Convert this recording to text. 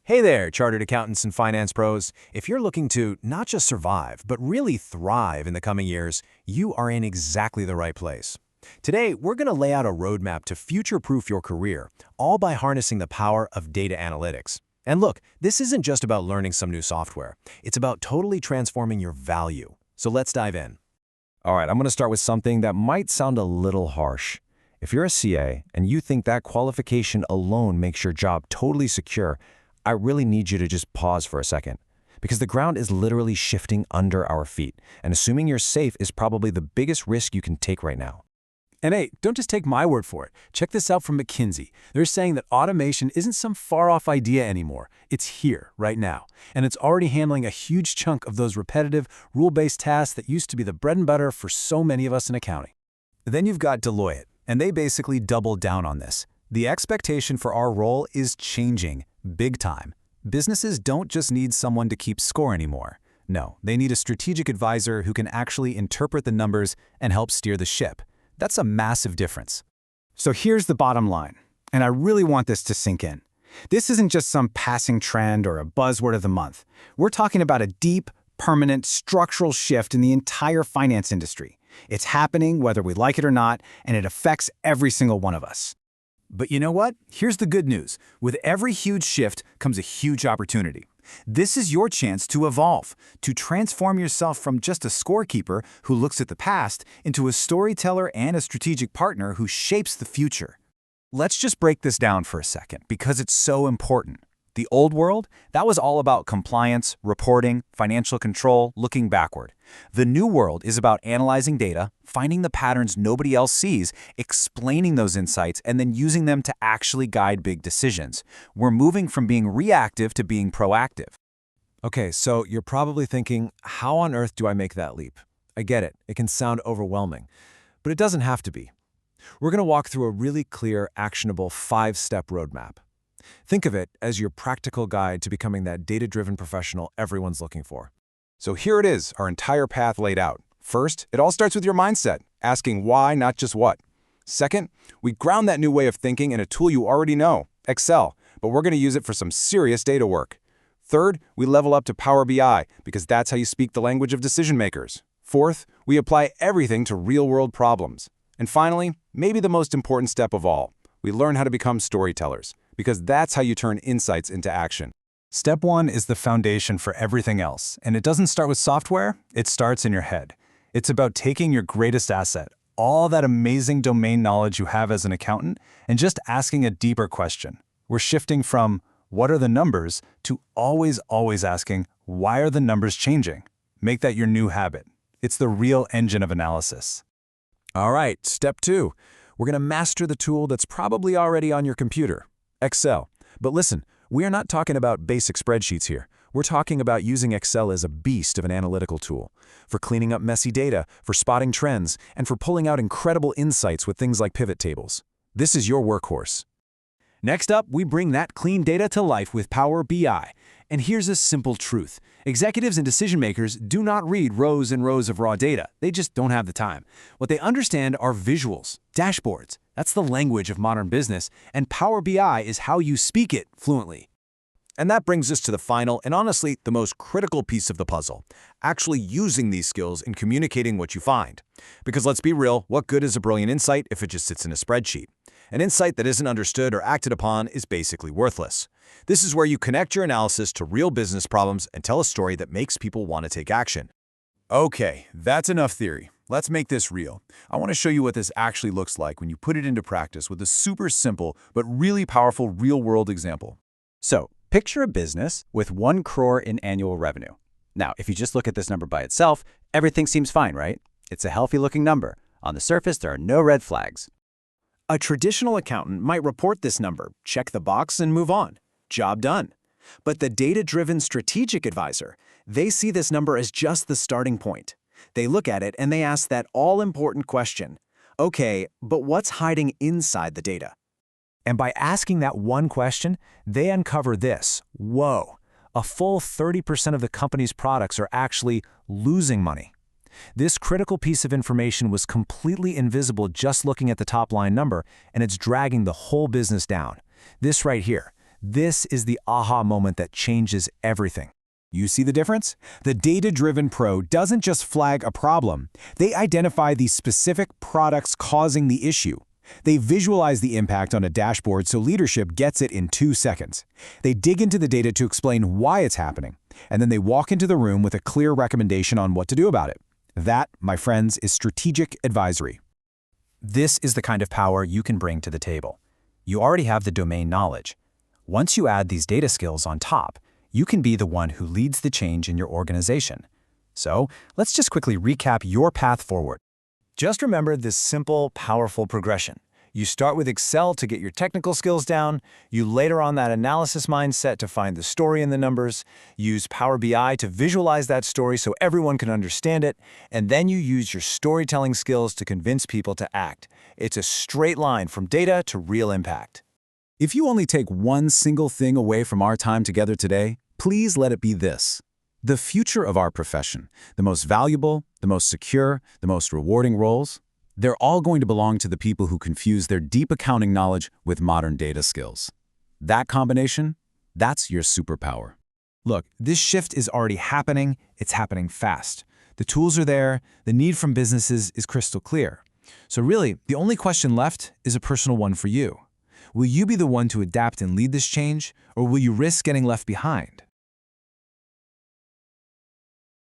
Hey there, chartered accountants and finance pros. If you're looking to not just survive, but really thrive in the coming years, you are in exactly the right place. Today, we're going to lay out a roadmap to future-proof your career, all by harnessing the power of data analytics. And look, this isn't just about learning some new software. It's about totally transforming your value. So let's dive in. All right, I'm going to start with something that might sound a little harsh. If you're a CA and you think that qualification alone makes your job totally secure, I really need you to just pause for a second, because the ground is literally shifting under our feet, and assuming you're safe is probably the biggest risk you can take right now. And hey, don't just take my word for it. Check this out from McKinsey. They're saying that automation isn't some far-off idea anymore. It's here, right now. And it's already handling a huge chunk of those repetitive, rule-based tasks that used to be the bread and butter for so many of us in accounting. Then you've got Deloitte, and they basically doubled down on this. The expectation for our role is changing. Big time. Businesses don't just need someone to keep score anymore. No, they need a strategic advisor who can actually interpret the numbers and help steer the ship. That's a massive difference. So here's the bottom line, and I really want this to sink in. This isn't just some passing trend or a buzzword of the month. We're talking about a deep, permanent, structural shift in the entire finance industry. It's happening whether we like it or not, and it affects every single one of us. But you know what? Here's the good news. With every huge shift comes a huge opportunity. This is your chance to evolve, to transform yourself from just a scorekeeper who looks at the past into a storyteller and a strategic partner who shapes the future. Let's just break this down for a second, because it's so important. The old world, that was all about compliance, reporting, financial control, looking backward. The new world is about analyzing data, finding the patterns nobody else sees, explaining those insights, and then using them to actually guide big decisions. We're moving from being reactive to being proactive. Okay, so you're probably thinking, how on earth do I make that leap? I get it. It can sound overwhelming, but it doesn't have to be. We're going to walk through a really clear, actionable 5-step roadmap. Think of it as your practical guide to becoming that data-driven professional everyone's looking for. So here it is, our entire path laid out. First, it all starts with your mindset, asking why, not just what. Second, we ground that new way of thinking in a tool you already know, Excel, but we're going to use it for some serious data work. Third, we level up to Power BI, because that's how you speak the language of decision makers. Fourth, we apply everything to real-world problems. And finally, maybe the most important step of all, we learn how to become storytellers, because that's how you turn insights into action. Step 1 is the foundation for everything else, and it doesn't start with software, it starts in your head. It's about taking your greatest asset, all that amazing domain knowledge you have as an accountant, and just asking a deeper question. We're shifting from, what are the numbers, to always asking, why are the numbers changing? Make that your new habit. It's the real engine of analysis. All right, step 2. We're going to master the tool that's probably already on your computer, Excel. But listen, we are not talking about basic spreadsheets here. We're talking about using Excel as a beast of an analytical tool, for cleaning up messy data, for spotting trends, and for pulling out incredible insights with things like pivot tables. This is your workhorse. Next up, we bring that clean data to life with Power BI. And here's a simple truth. Executives and decision makers do not read rows and rows of raw data. They just don't have the time. What they understand are visuals, dashboards. That's the language of modern business, and Power BI is how you speak it fluently. And that brings us to the final and honestly the most critical piece of the puzzle, actually using these skills in communicating what you find. Because let's be real, what good is a brilliant insight if it just sits in a spreadsheet? An insight that isn't understood or acted upon is basically worthless. This is where you connect your analysis to real business problems and tell a story that makes people want to take action. Okay, that's enough theory. Let's make this real. I want to show you what this actually looks like when you put it into practice with a super simple but really powerful real-world example. So, picture a business with 1 crore in annual revenue. Now, if you just look at this number by itself, everything seems fine, right? It's a healthy-looking number. On the surface, there are no red flags. A traditional accountant might report this number, check the box, and move on. Job done. But the data-driven strategic advisor, they see this number as just the starting point. They look at it and they ask that all-important question, okay, but what's hiding inside the data? And by asking that one question, they uncover this. Whoa, a full 30% of the company's products are actually losing money. This critical piece of information was completely invisible just looking at the top line number, and it's dragging the whole business down. This right here, This is the aha moment that changes everything. You see the difference? The data-driven pro doesn't just flag a problem. They identify the specific products causing the issue. They visualize the impact on a dashboard so leadership gets it in 2 seconds. They dig into the data to explain why it's happening, and then they walk into the room with a clear recommendation on what to do about it. That, my friends, is strategic advisory. This is the kind of power you can bring to the table. You already have the domain knowledge. Once you add these data skills on top, you can be the one who leads the change in your organization. So, let's just quickly recap your path forward. Just remember this simple, powerful progression. You start with Excel to get your technical skills down, you later on that analysis mindset to find the story in the numbers, use Power BI to visualize that story so everyone can understand it, and then you use your storytelling skills to convince people to act. It's a straight line from data to real impact. If you only take one single thing away from our time together today, please let it be this. The future of our profession, the most valuable, the most secure, the most rewarding roles, they're all going to belong to the people who confuse their deep accounting knowledge with modern data skills. That combination, that's your superpower. Look, this shift is already happening. It's happening fast. The tools are there. The need from businesses is crystal clear. So really, the only question left is a personal one for you. Will you be the one to adapt and lead this change, or will you risk getting left behind?